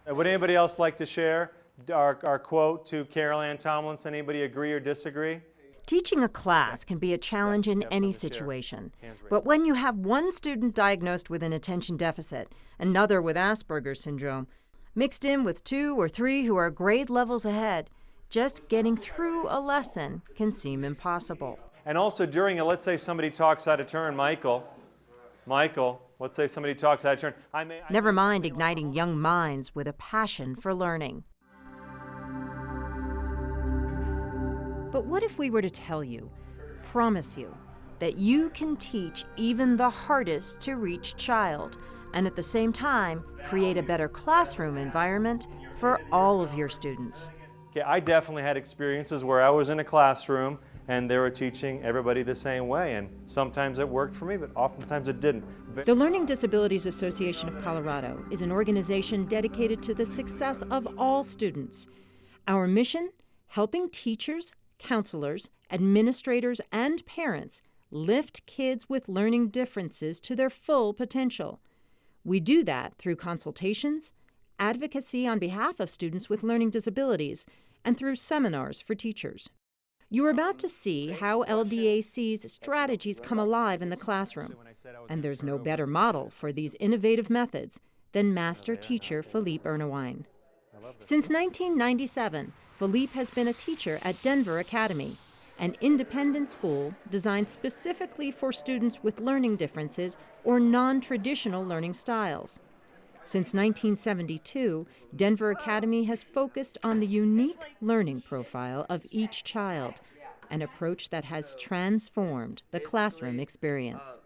Would anybody else like to share our quote to Carol Ann Tomlinson? Anybody agree or disagree? Teaching a class can be a challenge in any situation. But when you have one student diagnosed with an attention deficit, another with Asperger's syndrome, mixed in with 2 or 3 who are grade levels ahead, just getting through a lesson can seem impossible. And also during let's say somebody talks out of turn, Michael, let's say somebody talks out of turn. Never mind igniting young minds with a passion for learning. But what if we were to tell you, promise you, that you can teach even the hardest to reach child, and at the same time create a better classroom environment for all of your students? Okay, I definitely had experiences where I was in a classroom and they were teaching everybody the same way, and sometimes it worked for me, but oftentimes it didn't. The Learning Disabilities Association of Colorado is an organization dedicated to the success of all students. Our mission, helping teachers, counselors, administrators, and parents lift kids with learning differences to their full potential. We do that through consultations, advocacy on behalf of students with learning disabilities, and through seminars for teachers. You're about to see how LDAC's strategies come alive in the classroom, and there's no better model for these innovative methods than master teacher Philippe Ernewein. Since 1997, Philippe has been a teacher at Denver Academy, an independent school designed specifically for students with learning differences or non-traditional learning styles. Since 1972, Denver Academy has focused on the unique learning profile of each child, an approach that has transformed the classroom experience.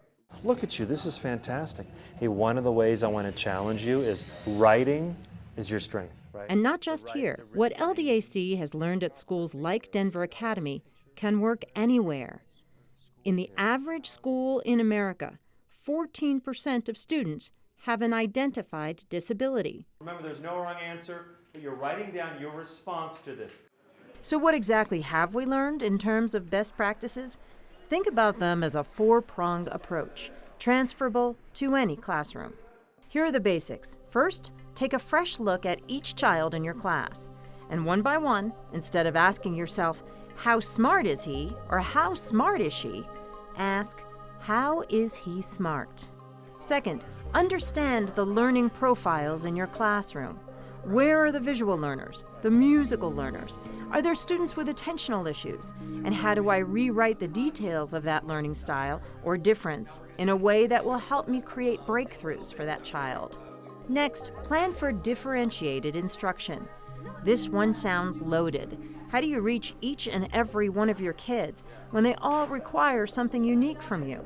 Look at you, this is fantastic. Hey, one of the ways I want to challenge you is writing is your strength. Right? And not just here. What LDAC has learned at schools like Denver Academy can work anywhere. In the average school in America, 14% of students have an identified disability. Remember, there's no wrong answer, but you're writing down your response to this. So what exactly have we learned in terms of best practices? Think about them as a 4-pronged approach, transferable to any classroom. Here are the basics. First, take a fresh look at each child in your class. And one by one, instead of asking yourself, how smart is he or how smart is she, ask, how is he smart? Second, understand the learning profiles in your classroom. Where are the visual learners, the musical learners? Are there students with attentional issues? And how do I rewrite the details of that learning style or difference in a way that will help me create breakthroughs for that child? Next, plan for differentiated instruction. This one sounds loaded. How do you reach each and every one of your kids when they all require something unique from you?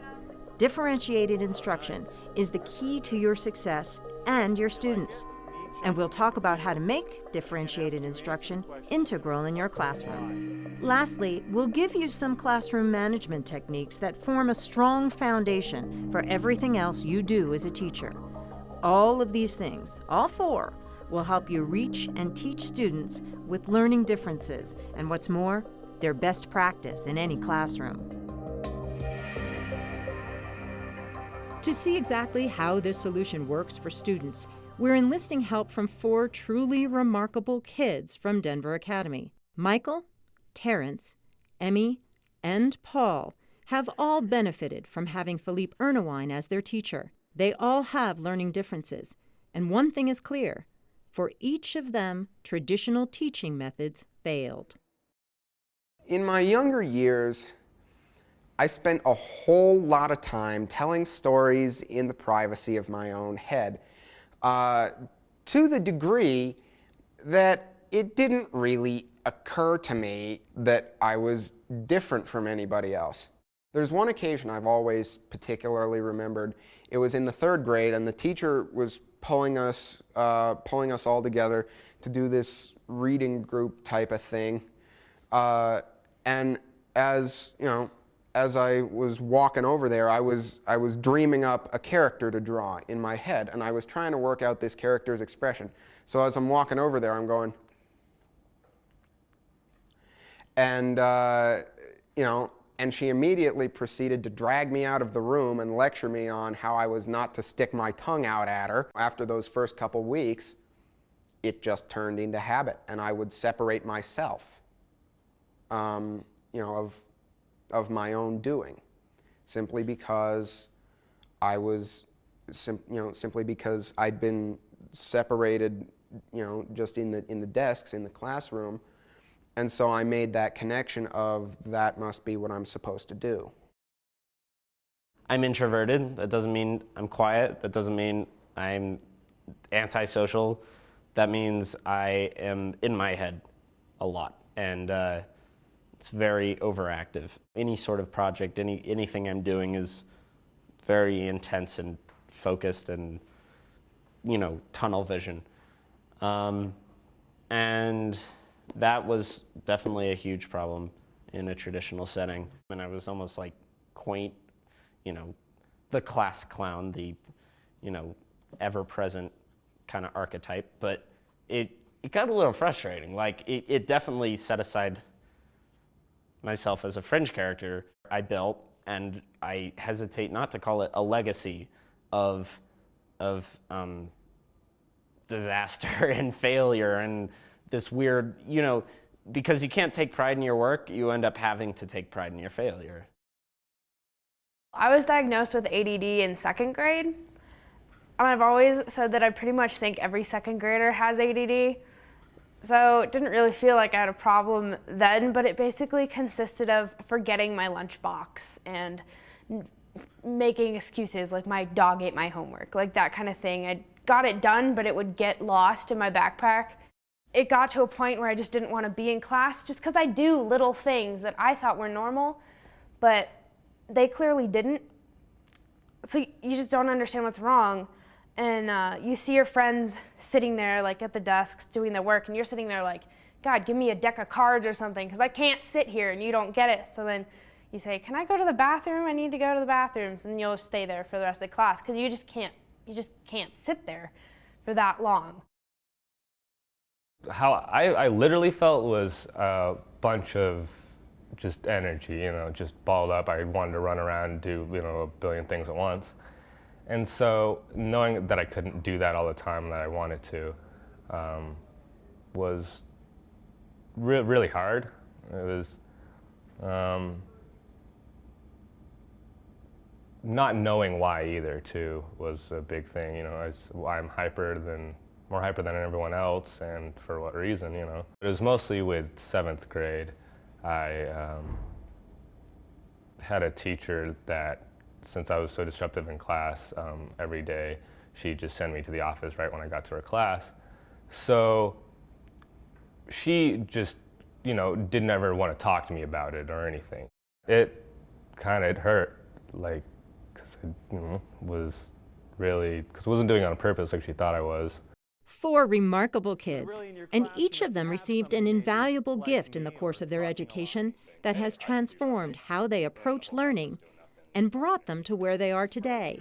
Differentiated instruction is the key to your success and your students. And we'll talk about how to make differentiated instruction integral in your classroom. Lastly, we'll give you some classroom management techniques that form a strong foundation for everything else you do as a teacher. All of these things, all 4, will help you reach and teach students with learning differences, and what's more, their best practice in any classroom. To see exactly how this solution works for students, we're enlisting help from 4 truly remarkable kids from Denver Academy. Michael, Terrence, Emmy, and Paul have all benefited from having Philippe Ernewein as their teacher. They all have learning differences, and one thing is clear: for each of them, traditional teaching methods failed. In my younger years, I spent a whole lot of time telling stories in the privacy of my own head, to the degree that it didn't really occur to me that I was different from anybody else. There's one occasion I've always particularly remembered. It was in the 3rd grade, and the teacher was pulling us all together to do this reading group type of thing. And as you know, as I was walking over there, I was dreaming up a character to draw in my head, and I was trying to work out this character's expression. So as I'm walking over there, I'm going, and and she immediately proceeded to drag me out of the room and lecture me on how I was not to stick my tongue out at her. After those first couple weeks, it just turned into habit, and I would separate myself, of my own doing, simply because I was, simply because I'd been separated, just in the desks in the classroom, and so I made that connection of that must be what I'm supposed to do. I'm introverted. That doesn't mean I'm quiet. That doesn't mean I'm antisocial. That means I am in my head a lot, and it's very overactive. Any sort of project, anything I'm doing is very intense and focused and, tunnel vision. And that was definitely a huge problem in a traditional setting. And I was almost like quaint, the class clown, the, ever-present kind of archetype. But it got a little frustrating. Like, it definitely set aside myself as a fringe character I built, and I hesitate not to call it a legacy of disaster and failure and this weird, because you can't take pride in your work, you end up having to take pride in your failure. I was diagnosed with ADD in second grade, and I've always said that I pretty much think every second grader has ADD. So it didn't really feel like I had a problem then, but it basically consisted of forgetting my lunchbox and making excuses like my dog ate my homework, like that kind of thing. I got it done, but it would get lost in my backpack. It got to a point where I just didn't want to be in class just because I do little things that I thought were normal, but they clearly didn't. So you just don't understand what's wrong. And you see your friends sitting there like at the desks doing their work, and you're sitting there like, God, give me a deck of cards or something, because I can't sit here, and you don't get it. So then you say, can I go to the bathroom? I need to go to the bathroom. And you'll stay there for the rest of the class because you just can't sit there for that long. How I literally felt was a bunch of just energy, just balled up. I wanted to run around and do, a billion things at once. And so knowing that I couldn't do that all the time that I wanted to was really hard. It was not knowing why either, too, was a big thing. I'm more hyper than everyone else, and for what reason, It was mostly with 7th grade. I had a teacher that, since I was so disruptive in class every day, she'd just send me to the office right when I got to her class. So she just, didn't ever want to talk to me about it or anything. It kind of hurt, because I was really, because I wasn't doing it on purpose like she thought I was. 4 remarkable kids, and each of them received an invaluable gift in the course of their education that has transformed how they approach learning and brought them to where they are today.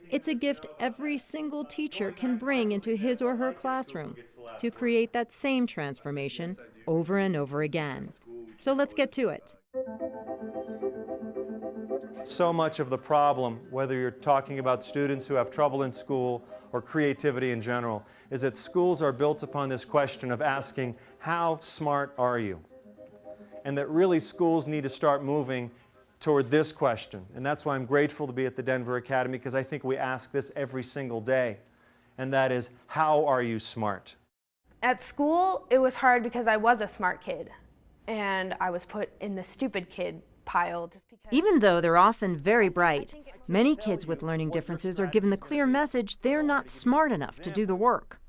It's a gift every single teacher can bring into his or her classroom to create that same transformation over and over again. So let's get to it. So much of the problem, whether you're talking about students who have trouble in school or creativity in general, is that schools are built upon this question of asking, how smart are you? And that really schools need to start moving toward this question. And that's why I'm grateful to be at the Denver Academy, because I think we ask this every single day. And that is, how are you smart? At school, it was hard because I was a smart kid, and I was put in the stupid kid pile just because. Even though they're often very bright, many kids with learning differences are given the clear message they're not smart enough to do the work.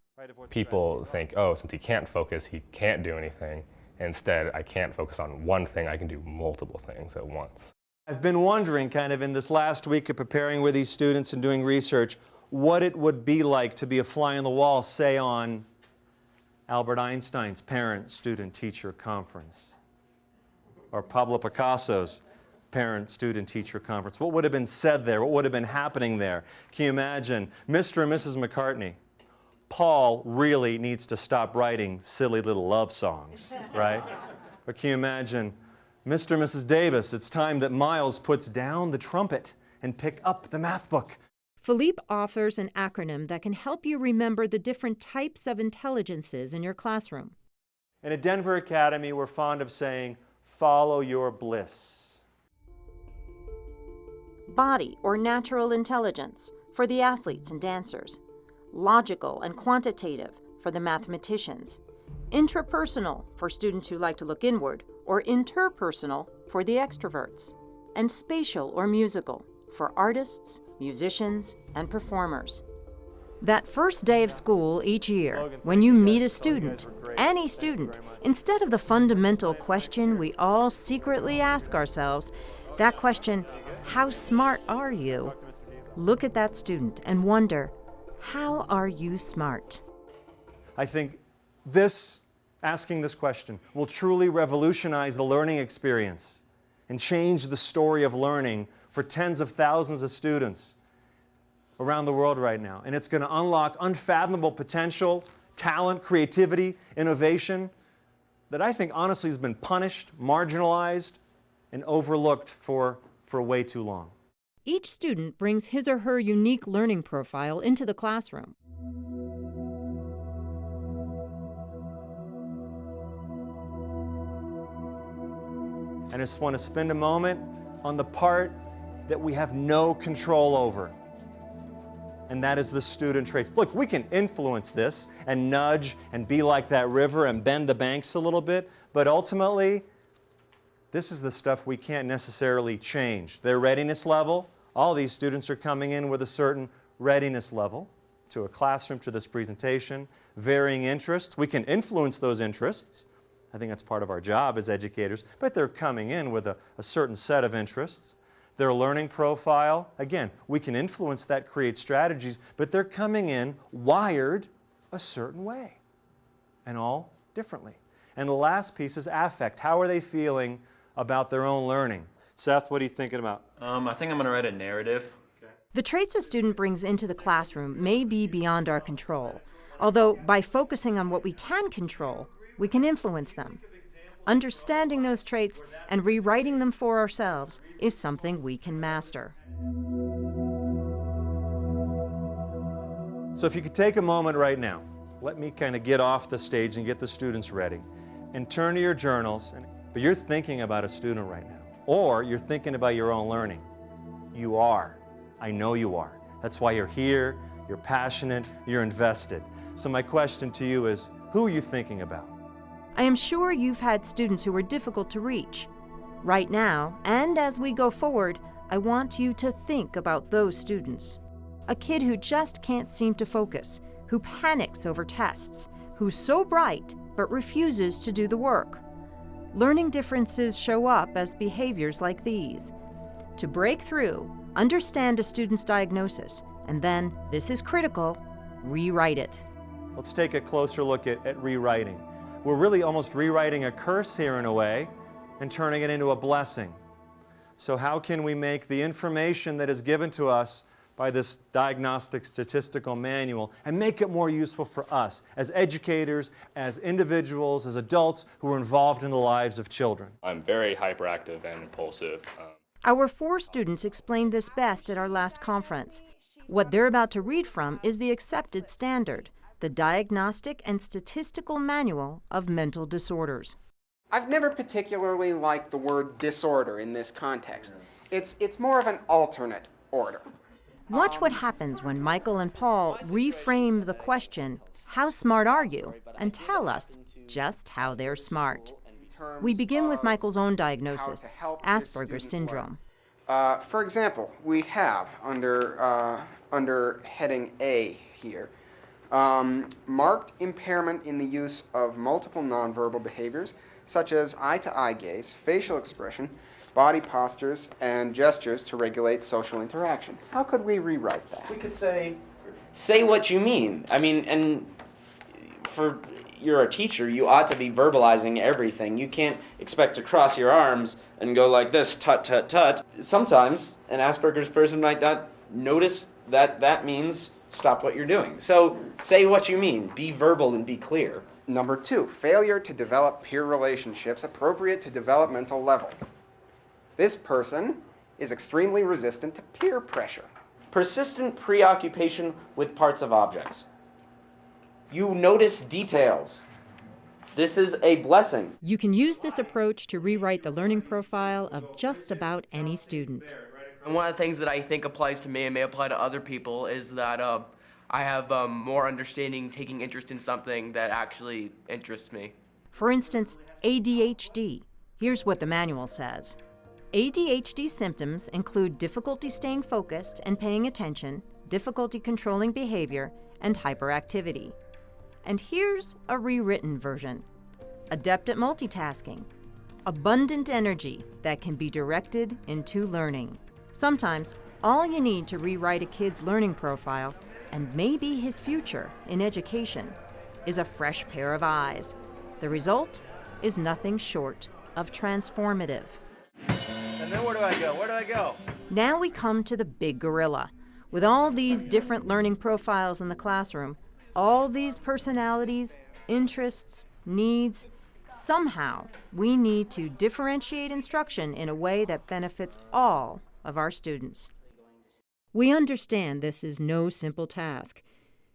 People think, oh, since he can't focus, he can't do anything. Instead, I can't focus on one thing, I can do multiple things at once. I've been wondering, kind of in this last week of preparing with these students and doing research, what it would be like to be a fly on the wall, say on Albert Einstein's Parent-Student-Teacher Conference, or Pablo Picasso's Parent-Student-Teacher Conference. What would have been said there? What would have been happening there? Can you imagine? Mr. and Mrs. McCartney, Paul really needs to stop writing silly little love songs, right? Or can you imagine, Mr. and Mrs. Davis, it's time that Miles puts down the trumpet and pick up the math book. Philippe offers an acronym that can help you remember the different types of intelligences in your classroom. And at Denver Academy, we're fond of saying, follow your bliss. Body or natural intelligence for the athletes and dancers. Logical and quantitative for the mathematicians. Intrapersonal for students who like to look inward, or interpersonal for the extroverts. And spatial or musical for artists, musicians, and performers. That first day of school each year, when you meet a student, any student, instead of the fundamental question we all secretly ask ourselves, that question, how smart are you? Look at that student and wonder, how are you smart? I think asking this question will truly revolutionize the learning experience and change the story of learning for tens of thousands of students around the world right now. And it's going to unlock unfathomable potential, talent, creativity, innovation that I think honestly has been punished, marginalized, and overlooked for way too long. Each student brings his or her unique learning profile into the classroom. And I just want to spend a moment on the part that we have no control over. And that is the student traits. Look, we can influence this and nudge and be like that river and bend the banks a little bit, but ultimately, this is the stuff we can't necessarily change. Their readiness level, all these students are coming in with a certain readiness level to a classroom, to this presentation, varying interests. We can influence those interests. I think that's part of our job as educators, but they're coming in with a certain set of interests. Their learning profile, again, we can influence that, create strategies, but they're coming in wired a certain way, and all differently. And the last piece is affect. How are they feeling about their own learning? Seth, what are you thinking about? I think I'm going to write a narrative. The traits a student brings into the classroom may be beyond our control, although by focusing on what we can control, we can influence them. Understanding those traits and rewriting them for ourselves is something we can master. So if you could take a moment right now, let me kind of get off the stage and get the students ready, and turn to your journals, but you're thinking about a student right now, or you're thinking about your own learning. You are. I know you are. That's why you're here, you're passionate, you're invested. So my question to you is, who are you thinking about? I am sure you've had students who were difficult to reach. Right now, and as we go forward, I want you to think about those students. A kid who just can't seem to focus, who panics over tests, who's so bright but refuses to do the work. Learning differences show up as behaviors like these. To break through, understand a student's diagnosis, and then, this is critical, rewrite it. Let's take a closer look at rewriting. We're really almost rewriting a curse here in a way and turning it into a blessing. So how can we make the information that is given to us by this diagnostic statistical manual and make it more useful for us as educators, as individuals, as adults who are involved in the lives of children? I'm very hyperactive and impulsive. Our 4 students explained this best at our last conference. What they're about to read from is the accepted standard, the Diagnostic and Statistical Manual of Mental Disorders. I've never particularly liked the word disorder in this context. It's more of an alternate order. Watch what happens when Michael and Paul reframe the question, how smart are you? And tell us just how they're smart. We begin with Michael's own diagnosis, Asperger's syndrome. For example, we have under heading A here, marked impairment in the use of multiple nonverbal behaviors, such as eye-to-eye gaze, facial expression, body postures, and gestures to regulate social interaction. How could we rewrite that? We could say what you mean. I mean, and you're a teacher, you ought to be verbalizing everything. You can't expect to cross your arms and go like this, tut, tut, tut. Sometimes an Asperger's person might not notice that means stop what you're doing. So say what you mean, be verbal and be clear. Number 2, failure to develop peer relationships appropriate to developmental level. This person is extremely resistant to peer pressure. Persistent preoccupation with parts of objects. You notice details. This is a blessing. You can use this approach to rewrite the learning profile of just about any student. And one of the things that I think applies to me and may apply to other people is that I have more understanding, taking interest in something that actually interests me. For instance, ADHD. Here's what the manual says. ADHD symptoms include difficulty staying focused and paying attention, difficulty controlling behavior, and hyperactivity. And here's a rewritten version. Adept at multitasking. Abundant energy that can be directed into learning. Sometimes, all you need to rewrite a kid's learning profile, and maybe his future in education, is a fresh pair of eyes. The result is nothing short of transformative. And then where do I go? Where do I go? Now we come to the big gorilla. With all these different learning profiles in the classroom, all these personalities, interests, needs, somehow we need to differentiate instruction in a way that benefits all of our students. We understand this is no simple task.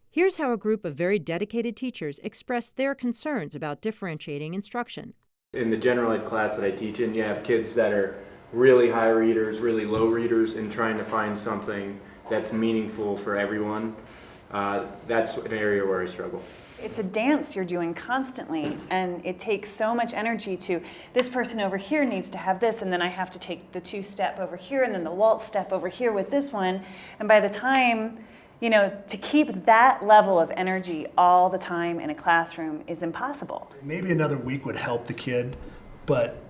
Here's how a group of very dedicated teachers expressed their concerns about differentiating instruction. In the general ed class that I teach in, you have kids that are really high readers, really low readers, and trying to find something that's meaningful for everyone. That's an area where I struggle. It's a dance you're doing constantly, and it takes so much energy to, this person over here needs to have this, and then I have to take the 2-step over here, and then the waltz step over here with this one. And by the time, to keep that level of energy all the time in a classroom is impossible. Maybe another week would help the kid, but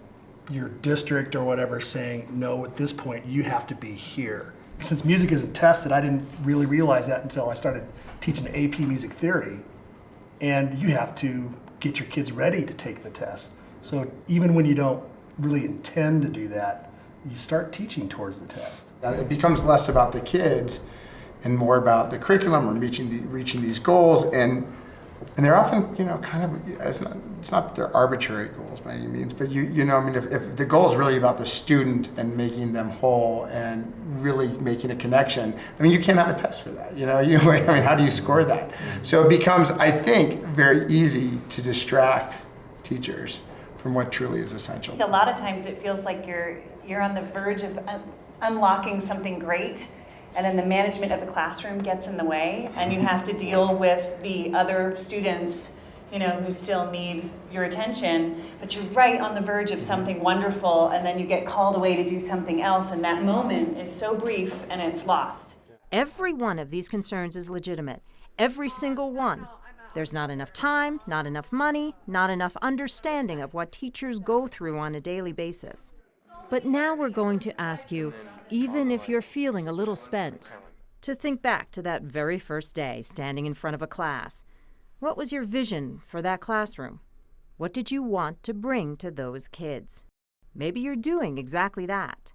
your district or whatever saying, no, at this point you have to be here. Since music isn't tested, I didn't really realize that until I started teaching AP music theory. And you have to get your kids ready to take the test. So even when you don't really intend to do that, you start teaching towards the test. It becomes less about the kids and more about the curriculum or reaching these goals, and they're often, kind of, it's not that they're arbitrary goals by any means, but if the goal is really about the student and making them whole and really making a connection, you can't have a test for that. How do you score that? So it becomes, I think, very easy to distract teachers from what truly is essential. A lot of times it feels like you're on the verge of unlocking something great, and then the management of the classroom gets in the way, and you have to deal with the other students, who still need your attention, but you're right on the verge of something wonderful, and then you get called away to do something else, and that moment is so brief and it's lost. Every one of these concerns is legitimate. Every single one. There's not enough time, not enough money, not enough understanding of what teachers go through on a daily basis. But now we're going to ask you, even if you're feeling a little spent, to think back to that very first day standing in front of a class. What was your vision for that classroom? What did you want to bring to those kids? Maybe you're doing exactly that.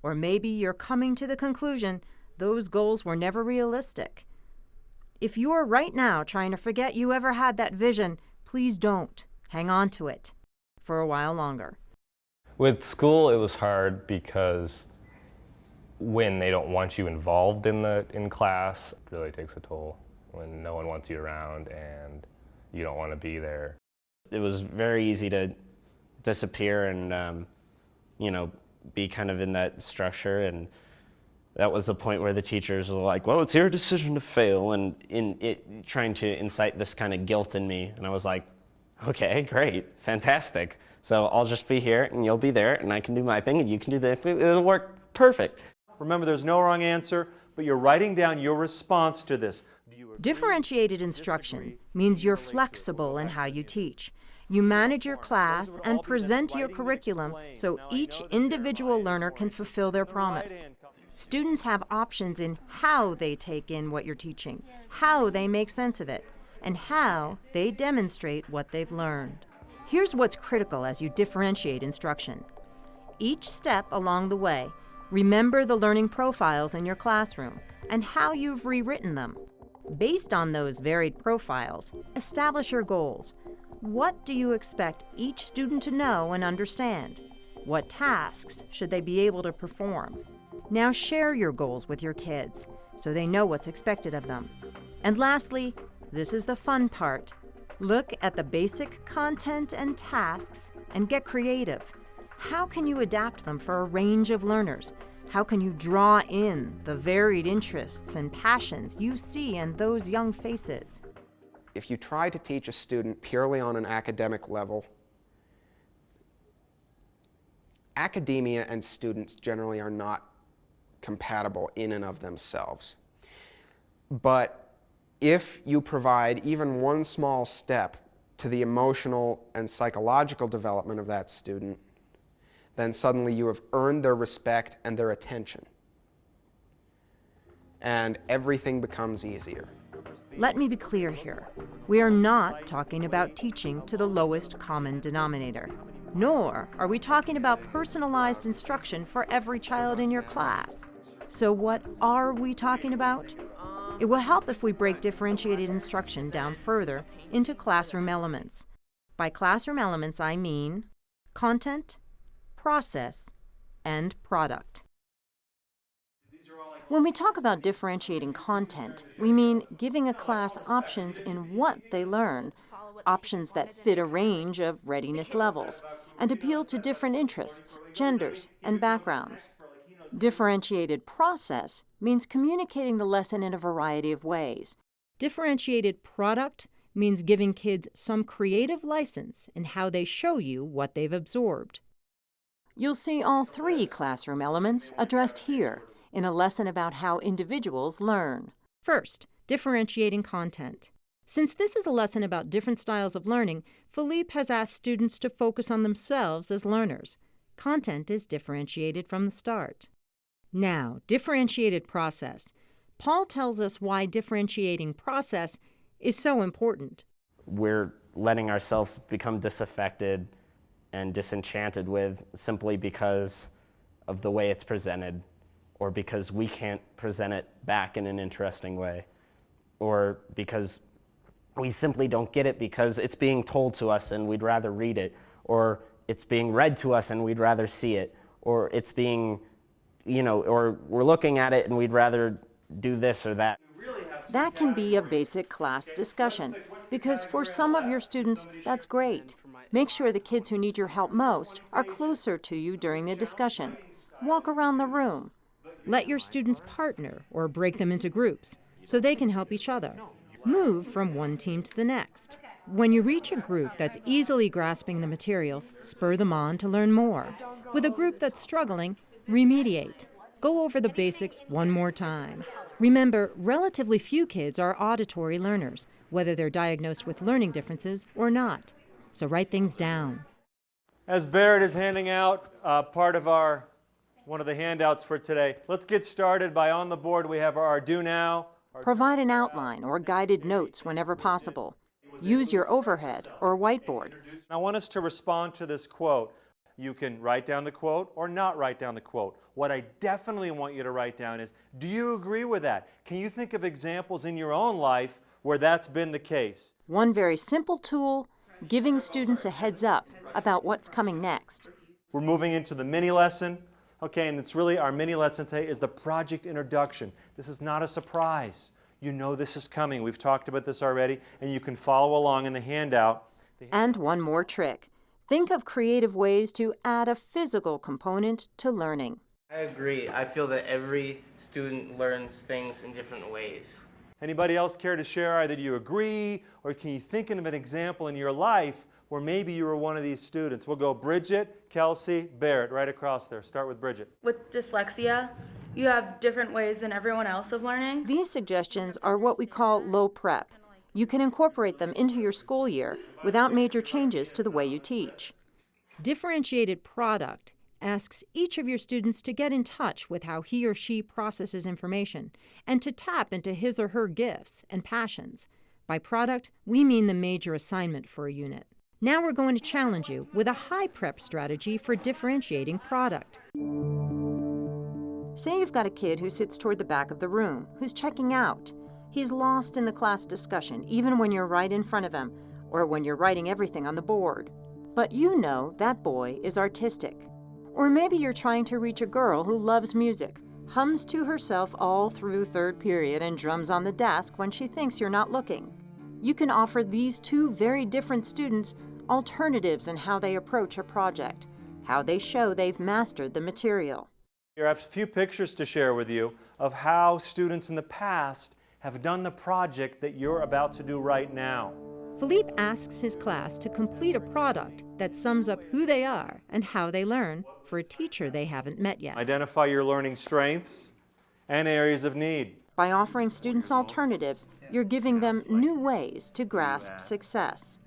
Or maybe you're coming to the conclusion those goals were never realistic. If you're right now trying to forget you ever had that vision, please don't. Hang on to it for a while longer. With school, it was hard because when they don't want you involved in class, it really takes a toll. When no one wants you around and you don't want to be there. It was very easy to disappear and, be kind of in that structure. And that was the point where the teachers were like, well, it's your decision to fail, and trying to incite this kind of guilt in me. And I was like, okay, great, fantastic. So I'll just be here and you'll be there and I can do my thing and you can do that. It'll work perfect. Remember, there's no wrong answer, but you're writing down your response to this. Differentiated instruction means you're flexible in how you teach. You manage your class and present your curriculum so each individual learner can fulfill their promise. Students have options in how they take in what you're teaching, how they make sense of it, and how they demonstrate what they've learned. Here's what's critical as you differentiate instruction. Each step along the way, remember the learning profiles in your classroom and how you've rewritten them. Based on those varied profiles, establish your goals. What do you expect each student to know and understand? What tasks should they be able to perform? Now share your goals with your kids so they know what's expected of them. And lastly, this is the fun part. Look at the basic content and tasks and get creative. How can you adapt them for a range of learners? How can you draw in the varied interests and passions you see in those young faces? If you try to teach a student purely on an academic level, academia and students generally are not compatible in and of themselves. But if you provide even one small step to the emotional and psychological development of that student, then suddenly you have earned their respect and their attention. And everything becomes easier. Let me be clear here. We are not talking about teaching to the lowest common denominator, nor are we talking about personalized instruction for every child in your class. So what are we talking about? It will help if we break differentiated instruction down further into classroom elements. By classroom elements, I mean content, process, and product. When we talk about differentiating content, we mean giving a class options in what they learn, options that fit a range of readiness levels and appeal to different interests, genders, and backgrounds. Differentiated process means communicating the lesson in a variety of ways. Differentiated product means giving kids some creative license in how they show you what they've absorbed. You'll see all three classroom elements addressed here in a lesson about how individuals learn. First, differentiating content. Since this is a lesson about different styles of learning, Philippe has asked students to focus on themselves as learners. Content is differentiated from the start. Now, differentiated process. Paul tells us why differentiating process is so important. We're letting ourselves become disaffected and disenchanted with simply because of the way it's presented, or because we can't present it back in an interesting way, or because we simply don't get it because it's being told to us and we'd rather read it, or it's being read to us and we'd rather see it, or it's being, or we're looking at it and we'd rather do this or that. That can be a basic class discussion, because for some of your students, that's great. Make sure the kids who need your help most are closer to you during the discussion. Walk around the room. Let your students partner or break them into groups so they can help each other. Move from one team to the next. When you reach a group that's easily grasping the material, spur them on to learn more. With a group that's struggling, remediate. Go over the basics one more time. Remember, relatively few kids are auditory learners, whether they're diagnosed with learning differences or not. So write things down. As Barrett is handing out part of one of the handouts for today, let's get started by on the board we have our Do Now. Provide an outline or guided notes whenever possible. Use your overhead or whiteboard. I want us to respond to this quote. You can write down the quote or not write down the quote. What I definitely want you to write down is, do you agree with that? Can you think of examples in your own life where that's been the case? One very simple tool, giving students a heads up about what's coming next. We're moving into the mini lesson. Okay, and it's really our mini lesson today is the project introduction. This is not a surprise. You know this is coming. We've talked about this already, and you can follow along in the handout. And one more trick. Think of creative ways to add a physical component to learning. I agree. I feel that every student learns things in different ways. Anybody else care to share? Either do you agree, or can you think of an example in your life where maybe you were one of these students? We'll go Bridget, Kelsey, Barrett, right across there. Start with Bridget. With dyslexia, you have different ways than everyone else of learning. These suggestions are what we call low prep. You can incorporate them into your school year without major changes to the way you teach. Differentiated product asks each of your students to get in touch with how he or she processes information and to tap into his or her gifts and passions. By product, we mean the major assignment for a unit. Now we're going to challenge you with a high prep strategy for differentiating product. Say you've got a kid who sits toward the back of the room, who's checking out. He's lost in the class discussion, even when you're right in front of him, or when you're writing everything on the board. But you know that boy is artistic. Or maybe you're trying to reach a girl who loves music, hums to herself all through third period and drums on the desk when she thinks you're not looking. You can offer these two very different students alternatives in how they approach a project, how they show they've mastered the material. Here I have a few pictures to share with you of how students in the past have done the project that you're about to do right now. Philippe asks his class to complete a product that sums up who they are and how they learn for a teacher they haven't met yet. Identify your learning strengths and areas of need. By offering students alternatives, you're giving them new ways to grasp success.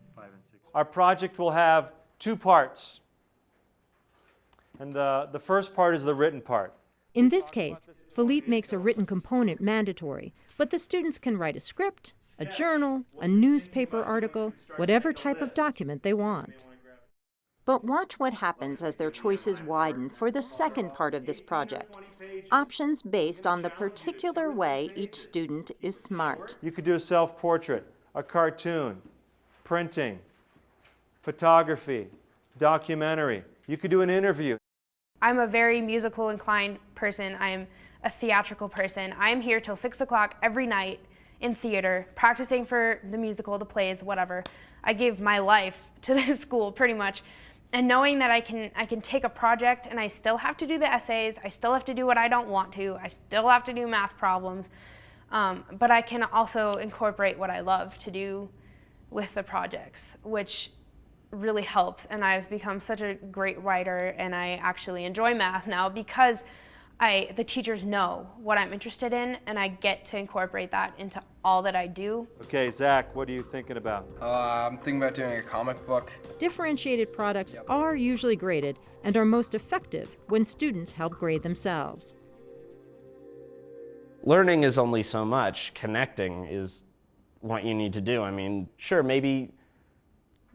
Our project will have two parts. And the first part is the written part. In this case, Philippe makes a written component mandatory, but the students can write a script, a journal, a newspaper article, whatever type of document they want. But watch what happens as their choices widen for the second part of this project. Options based on the particular way each student is smart. You could do a self-portrait, a cartoon, printing, photography, documentary. You could do an interview. I'm a very musical inclined person. I'm a theatrical person. I'm here till 6 o'clock every night in theater, practicing for the musical, the plays, whatever. I give my life to this school pretty much. And knowing that I can take a project and I still have to do the essays, I still have to do what I don't want to, I still have to do math problems, but I can also incorporate what I love to do with the projects, which really helps. And I've become such a great writer, and I actually enjoy math now because the teachers know what I'm interested in, and I get to incorporate that into all that I do. Okay, Zach, what are you thinking about? I'm thinking about doing a comic book. Differentiated products are usually graded and are most effective when students help grade themselves. Learning is only so much. Connecting is what you need to do. I mean, sure, maybe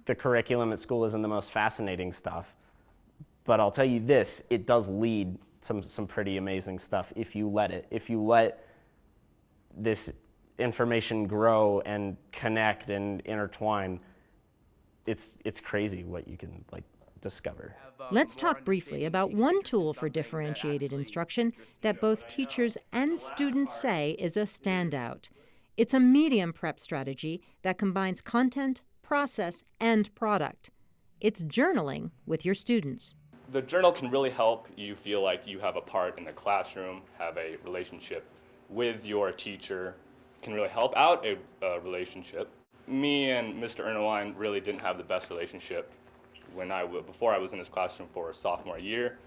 the curriculum at school isn't the most fascinating stuff, but I'll tell you this, it does lead some pretty amazing stuff if you let it. If you let this information grow and connect and intertwine, it's crazy what you can discover. Let's talk briefly about one tool for differentiated instruction that both teachers and students say is a standout. It's a medium prep strategy that combines content, process, and product. It's journaling with your students. The journal can really help you feel like you have a part in the classroom, have a relationship with your teacher, can really help out a relationship. Me and Mr. Ernewein really didn't have the best relationship before I was in this classroom for sophomore year.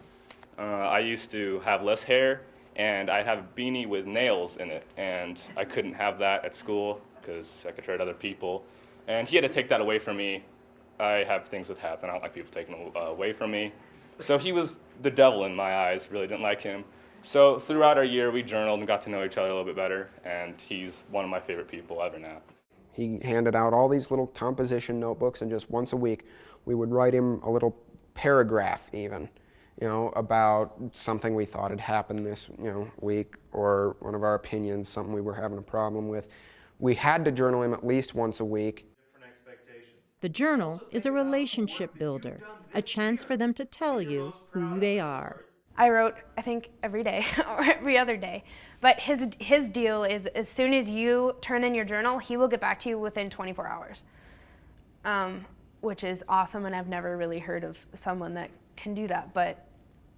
I used to have less hair, and I'd have a beanie with nails in it, and I couldn't have that at school because I could hurt other people. And he had to take that away from me. I have things with hats, and I don't like people taking them away from me. So he was the devil in my eyes, really didn't like him. So throughout our year, we journaled and got to know each other a little bit better, and he's one of my favorite people ever now. He handed out all these little composition notebooks, and just once a week, we would write him a little paragraph even, about something we thought had happened this, week, or one of our opinions, something we were having a problem with. We had to journal him at least once a week. The journal is a relationship builder, a chance for them to tell you who they are. I wrote, I think, every day or every other day. But his deal is as soon as you turn in your journal, he will get back to you within 24 hours, which is awesome, and I've never really heard of someone that can do that, but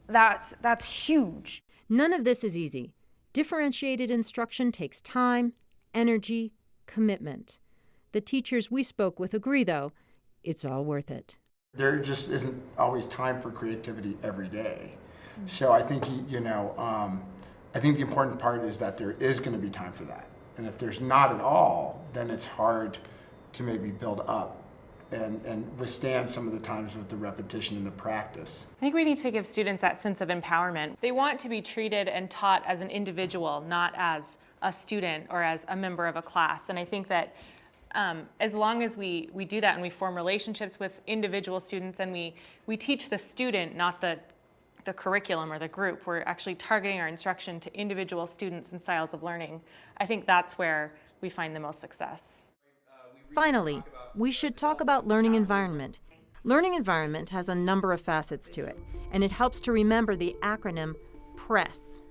that's huge. None of this is easy. Differentiated instruction takes time, energy, commitment. The teachers we spoke with agree, though, it's all worth it. There just isn't always time for creativity every day. So I think, I think the important part is that there is going to be time for that. And if there's not at all, then it's hard to maybe build up and withstand some of the times with the repetition and the practice. I think we need to give students that sense of empowerment. They want to be treated and taught as an individual, not as a student or as a member of a class. And I think that as long as we do that and we form relationships with individual students and we teach the student, not the curriculum or the group, we're actually targeting our instruction to individual students and styles of learning. I think that's where we find the most success. Finally, we should talk about learning environment. Learning environment has a number of facets to it, and it helps to remember the acronym PRESS.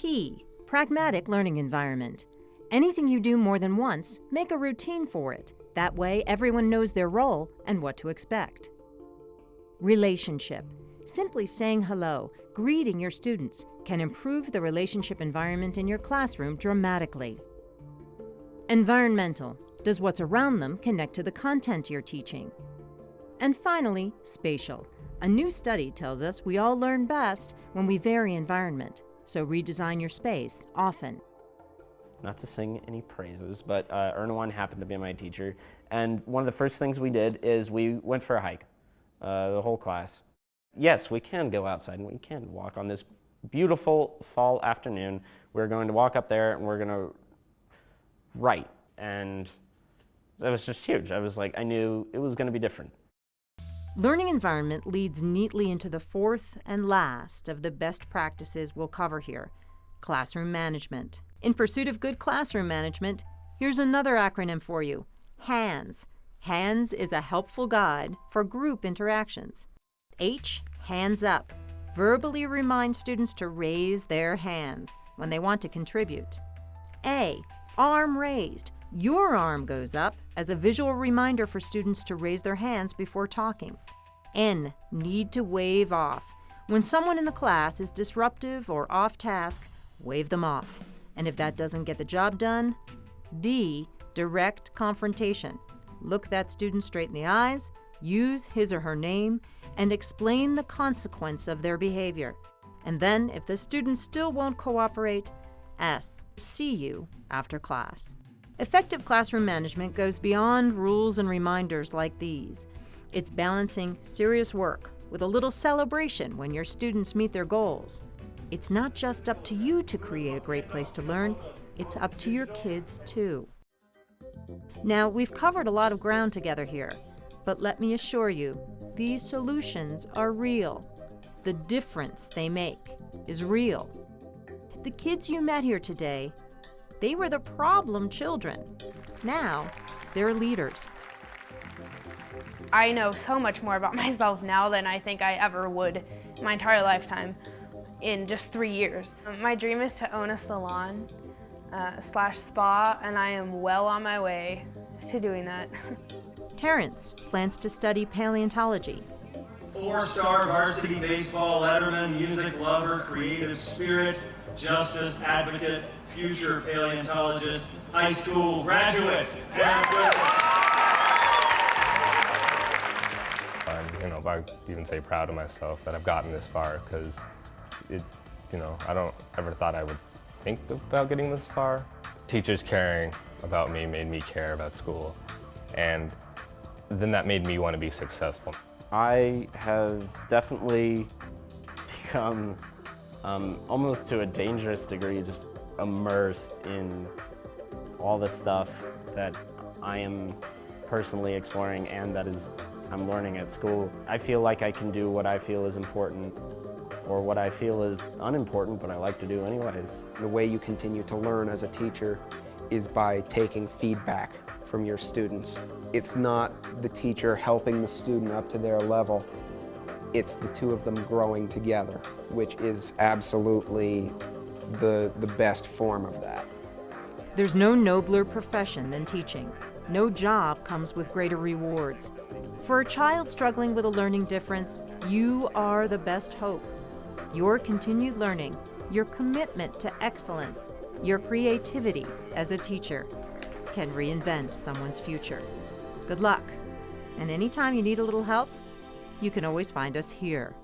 P, pragmatic learning environment. Anything you do more than once, make a routine for it. That way, everyone knows their role and what to expect. Relationship. Simply saying hello, greeting your students, can improve the relationship environment in your classroom dramatically. Environmental. Does what's around them connect to the content you're teaching? And finally, spatial. A new study tells us we all learn best when we vary environment, so redesign your space often. Not to sing any praises, but Ernewein happened to be my teacher, and one of the first things we did is we went for a hike, the whole class. Yes, we can go outside and we can walk on this beautiful fall afternoon. We're going to walk up there and we're going to write, and that was just huge. I was like, I knew it was going to be different. Learning environment leads neatly into the fourth and last of the best practices we'll cover here, classroom management. In pursuit of good classroom management, here's another acronym for you, HANDS. HANDS is a helpful guide for group interactions. H, hands up. Verbally remind students to raise their hands when they want to contribute. A, arm raised. Your arm goes up as a visual reminder for students to raise their hands before talking. N, need to wave off. When someone in the class is disruptive or off task, wave them off. And if that doesn't get the job done, D, direct confrontation. Look that student straight in the eyes, use his or her name, and explain the consequence of their behavior. And then, if the student still won't cooperate, S, see you after class. Effective classroom management goes beyond rules and reminders like these. It's balancing serious work with a little celebration when your students meet their goals. It's not just up to you to create a great place to learn, it's up to your kids too. Now, we've covered a lot of ground together here, but let me assure you, these solutions are real. The difference they make is real. The kids you met here today, they were the problem children. Now, they're leaders. I know so much more about myself now than I think I ever would my entire lifetime in just 3 years. My dream is to own a salon / spa, and I am well on my way to doing that. Terrence plans to study paleontology. 4-star varsity baseball letterman, music lover, creative spirit, justice advocate, future paleontologist, high school graduate, Terrence. I even say proud of myself that I've gotten this far, because I don't ever thought I would think about getting this far. Teachers caring about me made me care about school, and then that made me want to be successful. I have definitely become almost to a dangerous degree just immersed in all the stuff that I am personally exploring and that I'm learning at school. I feel like I can do what I feel is important or what I feel is unimportant, but I like to do anyways. The way you continue to learn as a teacher is by taking feedback from your students. It's not the teacher helping the student up to their level. It's the two of them growing together, which is absolutely the best form of that. There's no nobler profession than teaching. No job comes with greater rewards. For a child struggling with a learning difference, you are the best hope. Your continued learning, your commitment to excellence, your creativity as a teacher can reinvent someone's future. Good luck. And anytime you need a little help, you can always find us here.